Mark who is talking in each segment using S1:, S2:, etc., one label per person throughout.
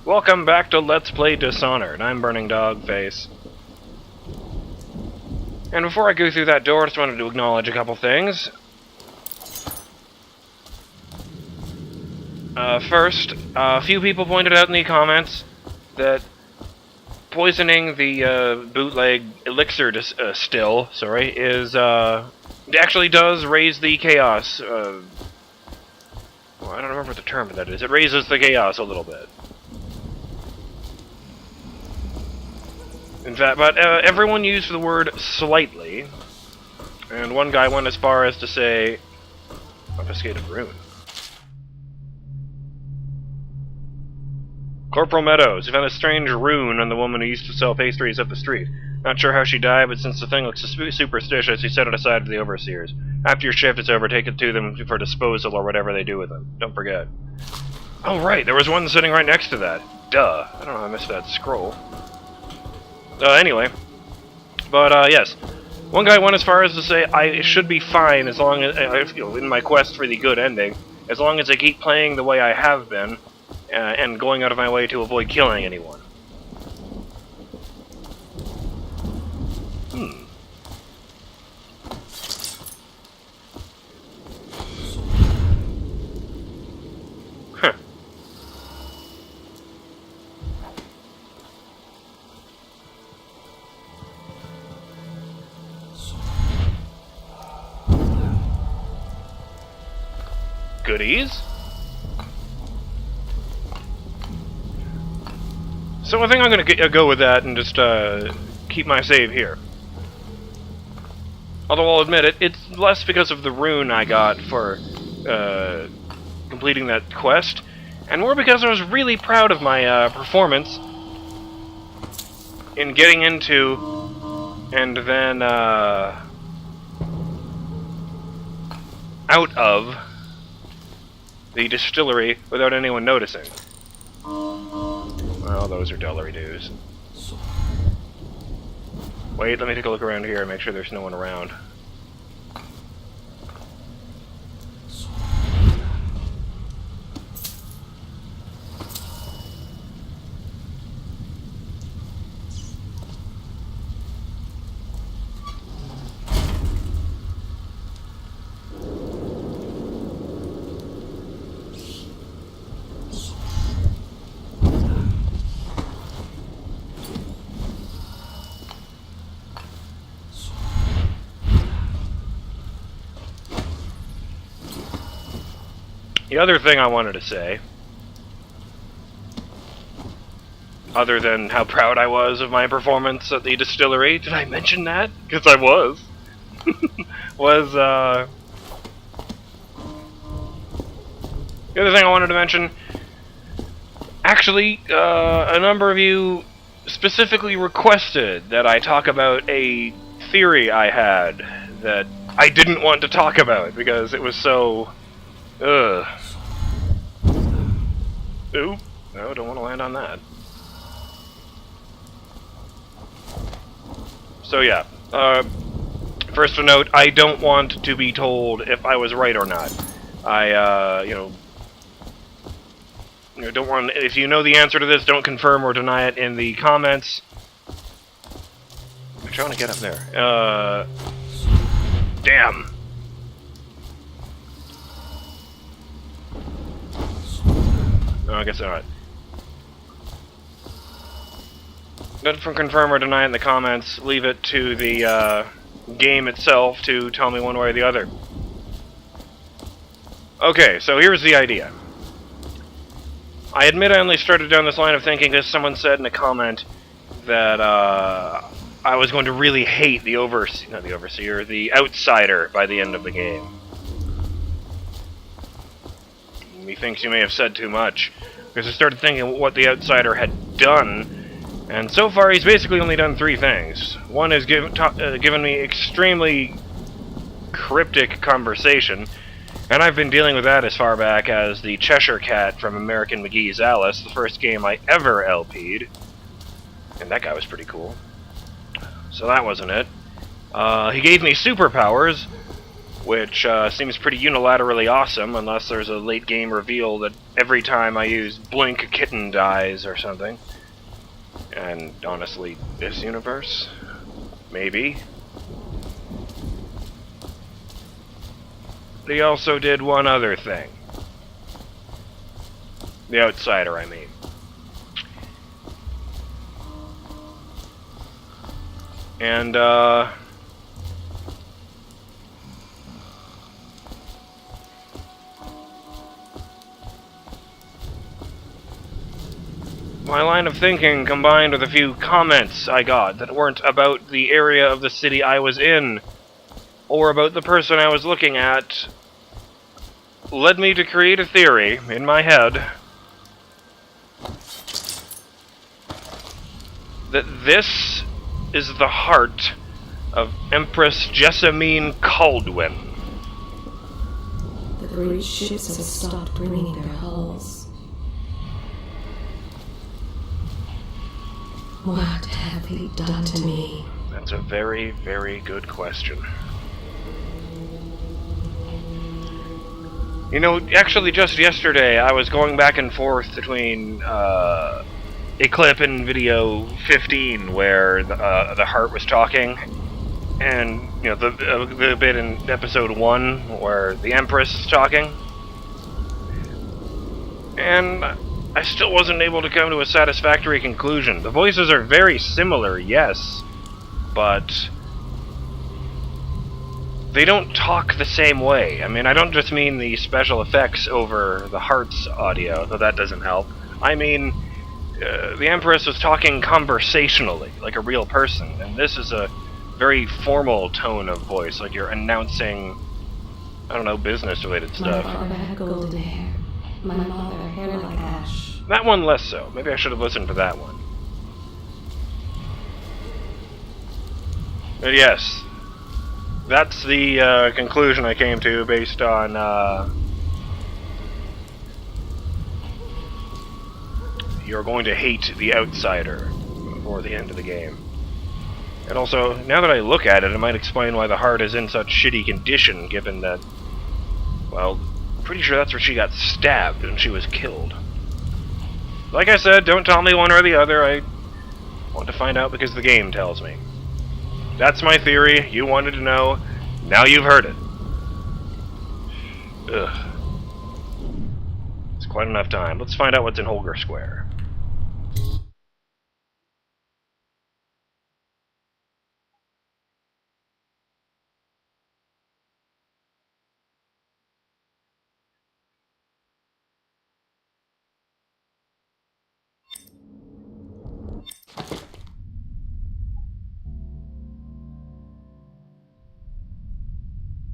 S1: Welcome back to Let's Play Dishonored. I'm BurningDogFace. And before I go through that door, I just wanted to acknowledge a couple things. First, a few people pointed out in the comments that poisoning the bootleg elixir still, is actually does raise the chaos. Well, I don't remember what the term for that is. It raises the chaos a little bit. In fact, but everyone used the word slightly, and one guy went as far as to say, obfuscated rune. Corporal Meadows, you found a strange rune on the woman who used to sell pastries up the street. Not sure how she died, but since the thing looks superstitious, you set it aside for the overseers. After your shift is over, take it to them for disposal or whatever they do with them. Don't forget. Oh right, there was one sitting right next to that. Duh. I don't know how I missed that scroll. Anyway. But, yes. One guy went as far as to say I should be fine as long as, in my quest for the good ending, as long as I keep playing the way I have been, and going out of my way to avoid killing anyone. Huh. Goodies? So I think I'm going to go with that and just keep my save here. Although I'll admit it, it's less because of the rune I got for completing that quest, and more because I was really proud of my performance in getting into and then out of the distillery without anyone noticing. Well, those are dullary dues. Wait, let me take a look around here and make sure there's no one around. The other thing I wanted to say, other than how proud I was of my performance at the distillery, did I mention that? Because I was. The other thing I wanted to mention, actually, a number of you specifically requested that I talk about a theory I had that I didn't want to talk about because it was so... Ugh. Ooh. No, don't want to land on that. So yeah. First to note, I don't want to be told if I was right or not. I, don't want... If you know the answer to this, don't confirm or deny it in the comments. I'm trying to get up there. Damn. No, I guess not. Don't confirm or deny it in the comments. Leave it to the game itself to tell me one way or the other. Okay, so here's the idea. I admit I only started down this line of thinking because someone said in a comment that I was going to really hate the the outsider by the end of the game. Methinks you may have said too much, because I started thinking what the outsider had done, and so far he's basically only done three things. One is given me extremely cryptic conversation, and I've been dealing with that as far back as the Cheshire Cat from American McGee's Alice, the first game I ever LP'd, and that guy was pretty cool. So that wasn't it. He gave me superpowers, which seems pretty unilaterally awesome, unless there's a late game reveal that every time I use blink a kitten dies or something. And honestly, this universe? Maybe. But he also did one other thing. The Outsider, I mean. And, my line of thinking combined with a few comments I got that weren't about the area of the city I was in, or about the person I was looking at, led me to create a theory in my head that this is the heart of Empress Jessamine Caldwin.
S2: The great ships have stopped bringing their hulls. What have they done to me?
S1: That's a very, very good question. You know, actually just yesterday I was going back and forth between a clip in video 15 where the heart was talking, and you know the bit in episode 1 where the Empress is talking, and I still wasn't able to come to a satisfactory conclusion. The voices are very similar, yes, but they don't talk the same way. I mean, I don't just mean the special effects over the heart's audio, though that doesn't help. I mean, the Empress was talking conversationally, like a real person, and this is a very formal tone of voice, like you're announcing, I don't know, business-related stuff.
S2: My father had golden hair. My mother, hair like ash.
S1: That one less so. Maybe I should have listened for that one. But yes, that's the conclusion I came to based on you're going to hate the Outsider before the end of the game. And also, now that I look at it, it might explain why the heart is in such shitty condition, given that, well, pretty sure that's where she got stabbed and she was killed. Like I said, don't tell me one or the other. I want to find out because the game tells me. That's my theory. You wanted to know. Now you've heard it. Ugh. It's quite enough time. Let's find out what's in Holger Square.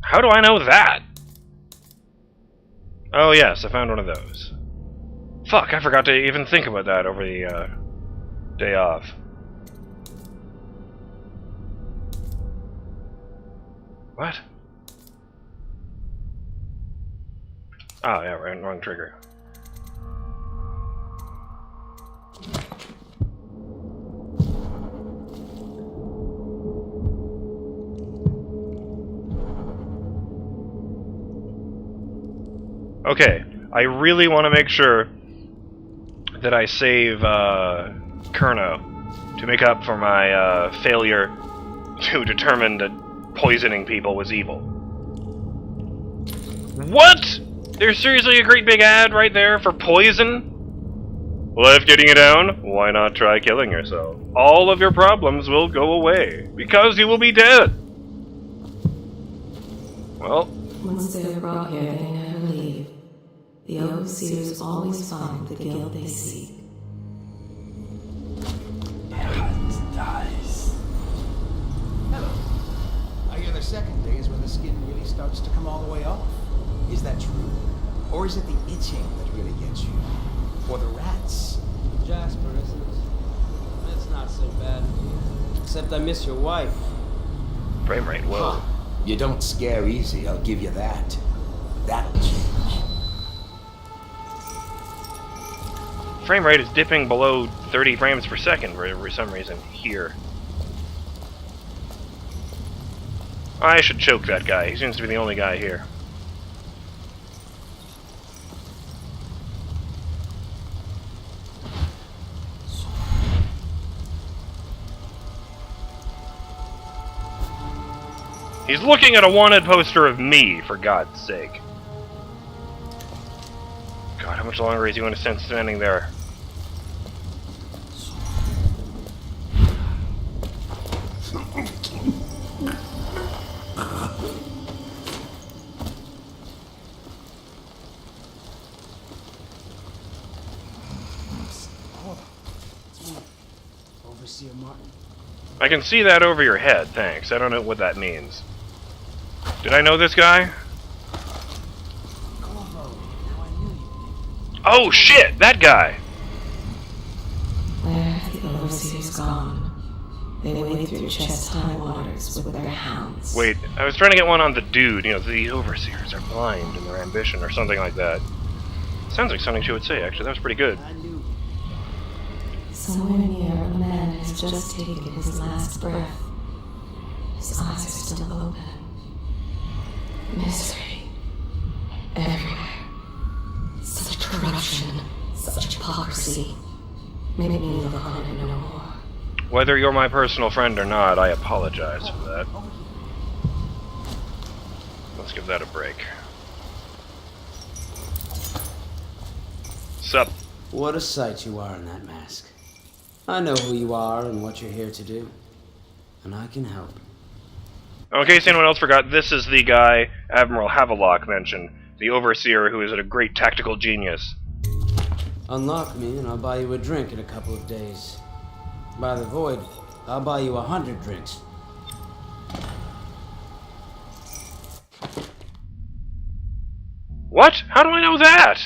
S1: How do I know that? Oh yes, I found one of those. Fuck, I forgot to even think about that over the day off. What? Oh yeah, wrong trigger. Okay, I really want to make sure that I save Kerno to make up for my failure to determine that poisoning people was evil. What? There's seriously a great big ad right there for poison? Life getting you down? Why not try killing yourself? All of your problems will go away, because you will be dead. Well,
S2: once they are brought here, they never leave. The overseers always find the guild they seek.
S3: Errant dies. Hello. I hear the second day is when the skin really starts to come all the way off. Is that true? Or is it the itching that really gets you? Or the rats?
S4: Jasper, isn't it? It's not so bad. Except I miss your wife.
S1: frame rate, whoa.
S3: Huh. You don't scare easy, I'll give you that. That'll change.
S1: Frame rate is dipping below 30 frames per second for some reason here. I should choke that guy. He seems to be the only guy here. He's looking at a wanted poster of me, for God's sake. God, how much longer is he going to spend standing there?
S4: Overseer Martin.
S1: I can see that over your head, thanks. I don't know what that means. Did I know this guy?
S4: Corvo, now I knew you.
S1: Oh shit, that guy!
S2: Where have the overseers gone? They wade through chest-high waters with their hounds.
S1: Wait, I was trying to get one on the dude. You know, the overseers are blind in their ambition or something like that. Sounds like something she would say, actually. That was pretty good.
S4: I knew you.
S2: Somewhere near, a man has just taken his last breath. His eyes are still open. Misery. Everywhere. Such corruption. Such hypocrisy. Make me look on it no more.
S1: Whether you're my personal friend or not, I apologize for that. Let's give that a break. Sup?
S4: What a sight you are in that mask. I know who you are and what you're here to do. And I can help.
S1: In case anyone else forgot, this is the guy Admiral Havelock mentioned. The Overseer who is a great tactical genius.
S4: Unlock me and I'll buy you a drink in a couple of days. By the void, I'll buy you 100 drinks.
S1: What? How do I know that?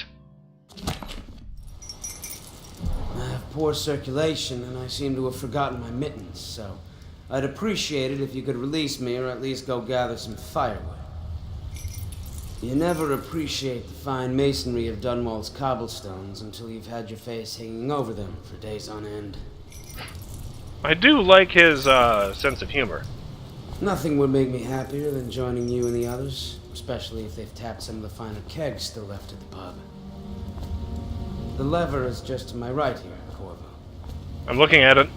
S4: I have poor circulation and I seem to have forgotten my mittens, so I'd appreciate it if you could release me or at least go gather some firewood. You never appreciate the fine masonry of Dunwall's cobblestones until you've had your face hanging over them for days on end.
S1: I do like his sense of humor.
S4: Nothing would make me happier than joining you and the others, especially if they've tapped some of the finer kegs still left at the pub. The lever is just to my right here, Corvo.
S1: I'm looking at it.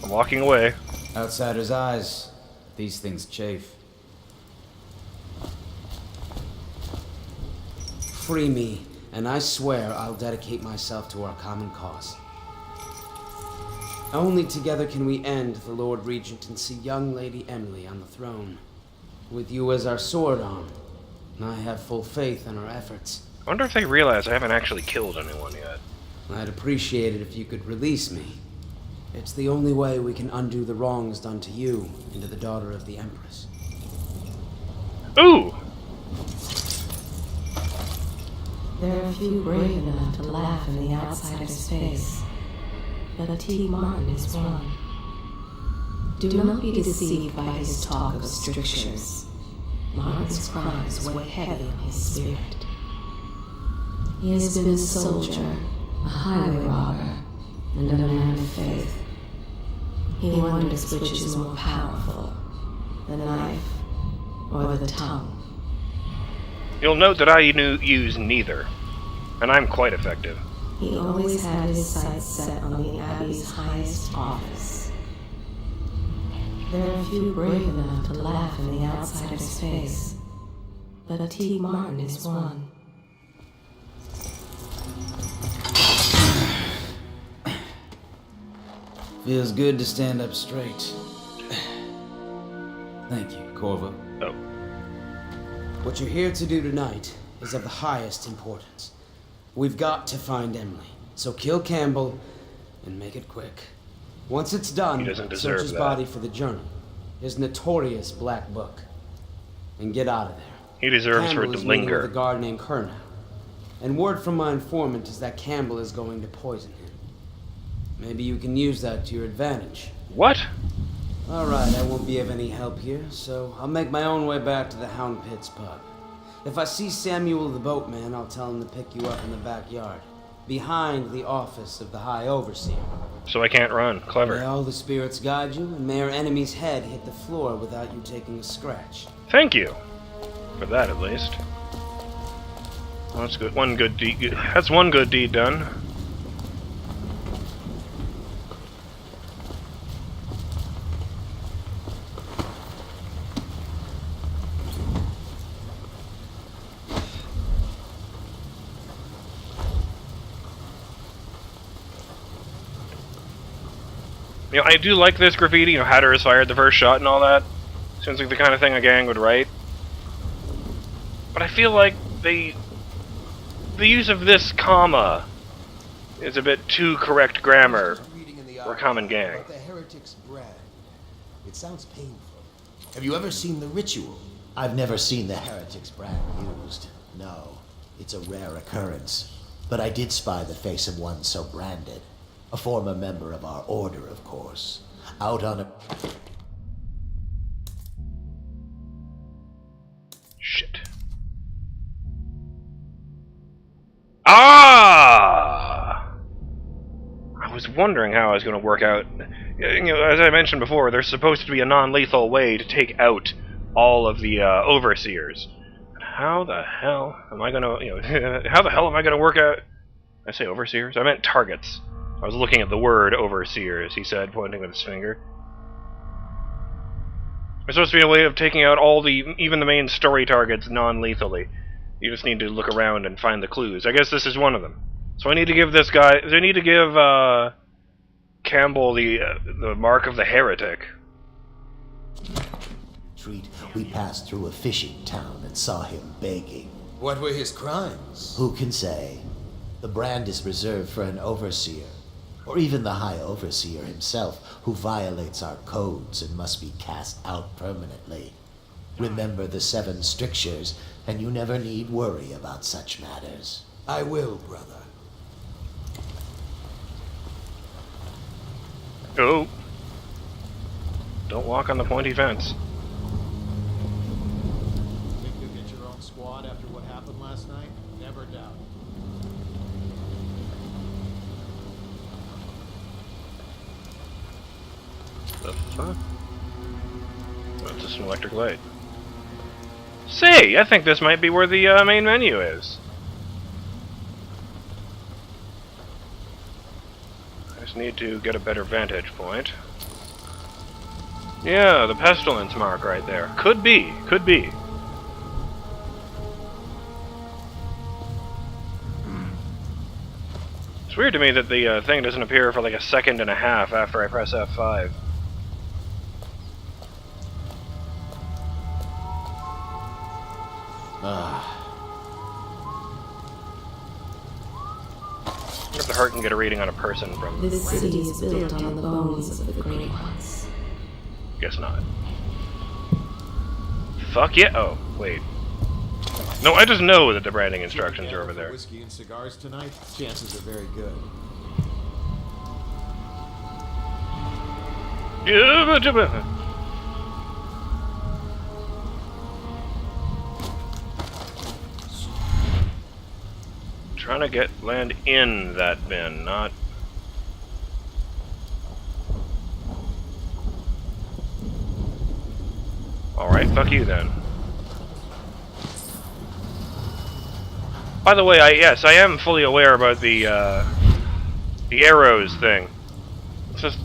S1: I'm walking away.
S3: Outsider's eyes. These things chafe.
S4: Free me, and I swear I'll dedicate myself to our common cause. Only together can we end the Lord Regent and see young Lady Emily on the throne. With you as our sword arm, and I have full faith in our efforts.
S1: I wonder if they realize I haven't actually killed anyone yet.
S4: I'd appreciate it if you could release me. It's the only way we can undo the wrongs done to you and to the daughter of the Empress.
S1: Ooh!
S2: There are few brave enough to laugh in the outsider's face, but T. Martin is one. Do not be deceived by his talk of strictures. Martin's crimes weigh heavy on his spirit. He has been a soldier, a highway robber, and a man of faith. He wonders which is more powerful, the knife or the tongue.
S1: You'll note that I use neither, and I'm quite effective.
S2: He always had his sights set on the Abbey's highest office. There are few brave enough to laugh in the outsider's face, but T. Martin is one.
S3: Feels good to stand up straight. Thank you, Corvo.
S1: Oh.
S4: What you're here to do tonight is of the highest importance. We've got to find Emily, so kill Campbell and make it quick. Once it's done,
S1: He doesn't deserve
S4: search his
S1: that.
S4: body for the journal, his notorious black book, and get out of there.
S1: He deserves for
S4: Campbell
S1: it
S4: is
S1: to
S4: meeting with a
S1: linger.
S4: guard named Kernow, and word from my informant is that Campbell is going to poison him. Maybe you can use that to your advantage.
S1: What?
S4: Alright, I won't be of any help here, so I'll make my own way back to the Hound Pits pub. If I see Samuel the boatman, I'll tell him to pick you up in the backyard, behind the office of the High Overseer.
S1: So I can't run.
S4: May
S1: Clever.
S4: all the spirits guide you, and may our enemy's head hit the floor without you taking a scratch.
S1: Thank you for that, at least. Well, that's good. One good deed. That's one good deed done. You know, I do like this graffiti, you know, Hatter has fired the first shot and all that. Seems like the kind of thing a gang would write. But I feel like the use of this comma is a bit too correct grammar for a common gang.
S3: The heretic's brand. It sounds painful. Have you ever seen the ritual?
S5: I've never seen the heretic's brand used. No, it's a rare occurrence. But I did spy the face of one so branded. A former member of our order, of course. Out on a...
S1: Shit. Ah! I was wondering how I was going to work out. You know, as I mentioned before, there's supposed to be a non-lethal way to take out all of the overseers. How the hell am I going to, you know, how the hell am I going to work out? Did I say overseers? I meant targets. I was looking at the word overseers, he said, pointing with his finger. There's supposed to be a way of taking out even the main story targets non-lethally. You just need to look around and find the clues. I guess this is one of them. So I need to give this guy, I need to give, Campbell the mark of the heretic.
S5: Treat, we passed through a fishing town and saw him begging.
S3: What were his crimes?
S5: Who can say? The brand is reserved for an overseer, or even the High Overseer himself, who violates our codes and must be cast out permanently. Remember the 7 strictures, and you never need worry about such matters.
S3: I will, brother.
S1: Oh. Don't walk on the pointy fence.
S6: Think you'll get your own squad after what happened last night? Never doubt.
S1: The fuck? What's this, an electric light? Say, I think this might be where the main menu is. I just need to get a better vantage point. Yeah, the pestilence mark right there. Could be, could be. It's weird to me that the thing doesn't appear for like a second and a half after I press F5. I wonder if the heart can get a reading on a person from...
S2: This city is built on the bones of the great ones.
S1: Guess not. Fuck yeah! Oh, wait. No, I just know that the branding instructions are over there.
S6: Whiskey and cigars tonight? Chances are very good.
S1: Trying to land in that bin, not... Alright, fuck you then. By the way, yes, I am fully aware about the arrows thing. It's just,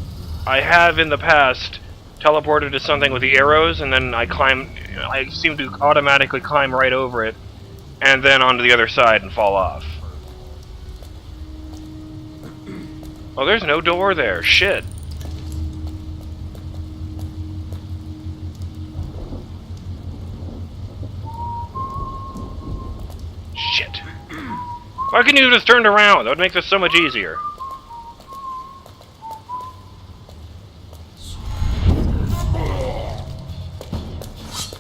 S1: I have in the past teleported to something with the arrows, and then I seem to automatically climb right over it, and then onto the other side and fall off. Oh, there's no door there. Shit. Shit. Why couldn't you just turn around? That would make this so much easier.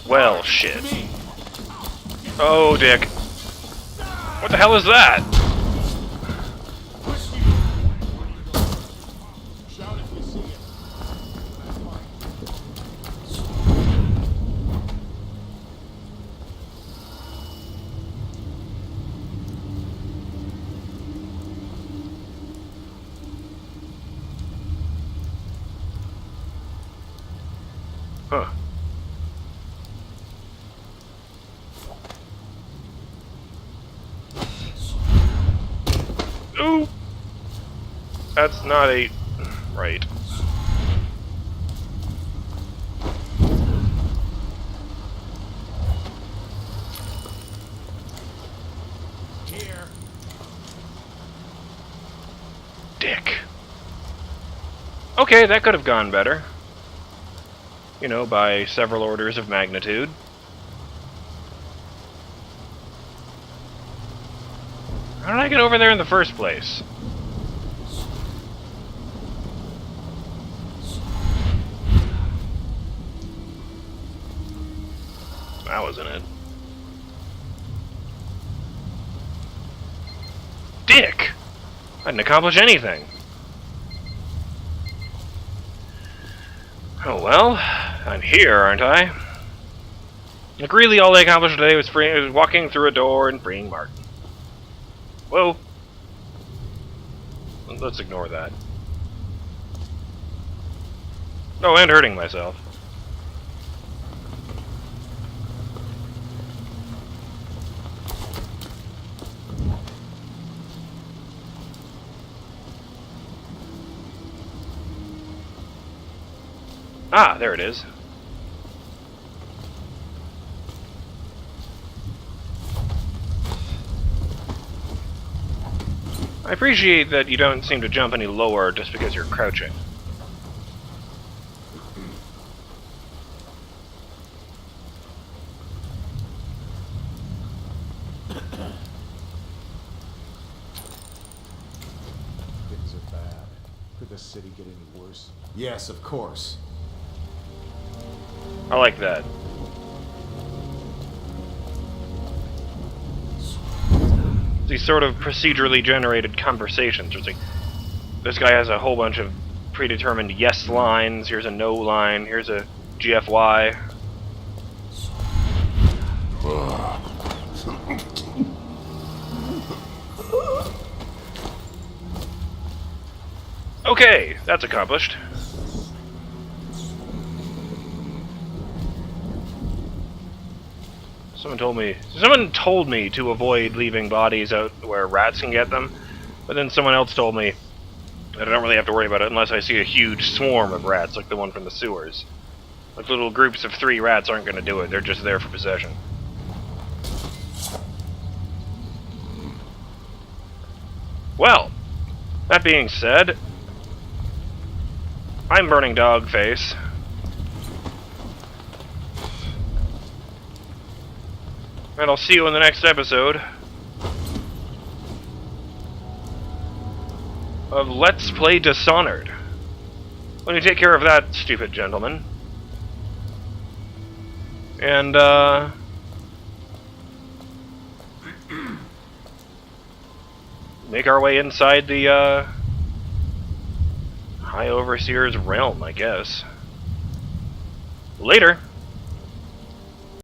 S1: Well, shit. Oh, dick. What the hell is that? Huh. That's not a... Right.
S6: Here.
S1: Dick. Okay, that could have gone better. You know, by several orders of magnitude. How did I get over there in the first place? That wasn't it. Dick! I didn't accomplish anything. Oh well, I'm here, aren't I? Like, really, all I accomplished today was walking through a door and freeing Martin. Whoa. Let's ignore that. Oh, and hurting myself. Ah, there it is. I appreciate that you don't seem to jump any lower just because you're crouching.
S6: Things are bad. Could the city get any worse?
S3: Yes, of course.
S1: I like that. These sort of procedurally generated conversations. It's like, this guy has a whole bunch of predetermined yes lines, here's a no line, here's a GFY. Okay, that's accomplished. Someone told me to avoid leaving bodies out where rats can get them, but then someone else told me that I don't really have to worry about it unless I see a huge swarm of rats, like the one from the sewers. Like little groups of 3 rats aren't going to do it, they're just there for possession. Well, that being said, I'm BurningDogFace. And I'll see you in the next episode of Let's Play Dishonored. Let me take care of that stupid gentleman. And, make our way inside the, High Overseer's realm, I guess. Later!